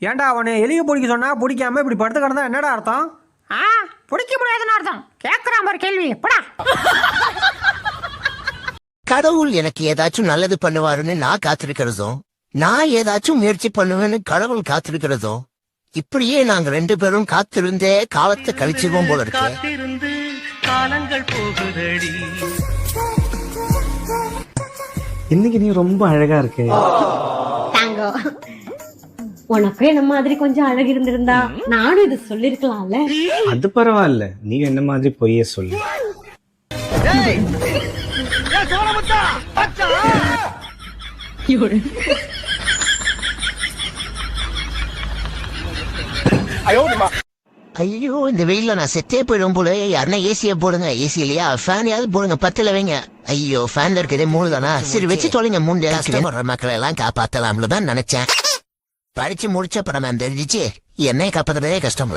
ஏன்டா அவனை எலிய பிடிக்க சொன்னா பிடிக்காம இப்படி படுத்து கிடந்தா என்னடா அர்த்தம்? பிடிக்க முடியாதுன்னு அர்த்தம். கேட்குற மாதிரி கேள்வி படா. கடவுள் எனக்கு ஏதாச்சும் நல்லது பண்ணுவாருன்னு நான் காத்திருக்கிறதும், நான் ஏதாச்சும் முயற்சி பண்ணுவேன்னு கடவுள் காத்திருக்கிறதும், இப்படியே நாங்க 2 பேரும் காத்திருந்தே காலத்தை கழிச்சிருவோம் போல இருக்கு. இன்னைக்கு நீ ரொம்ப அழகா இருக்கு. உனக்கு என்ன மாதிரி கொஞ்சம் அழகு இருந்திருந்தா நானும் இது சொல்லிருக்கலாம்ல. அது பரவாயில்ல, நீ என்ன மாதிரி பொய்யே சொல்லு. ஐயோ, இந்த வெயில்ல நான் செத்தே போயிடும் போல. யாருன்னா ஏசிய போடுங்க. ஏசி இல்லையா ஃபேனையாவது போடுங்க. 10ல வைங்க. ஐயோ, ஃபேன்ல இருக்கிறதே 3 தானா? சரி வச்சு தொலைங்க. 3 கஷ்டப்படுற மக்களை எல்லாம் காப்பாத்தலாம்னு தான் நினைச்சேன். படிச்சு முடிச்ச படம் தெரிஞ்சிச்சு என்னை காப்பாத்துறதே கஷ்டம்.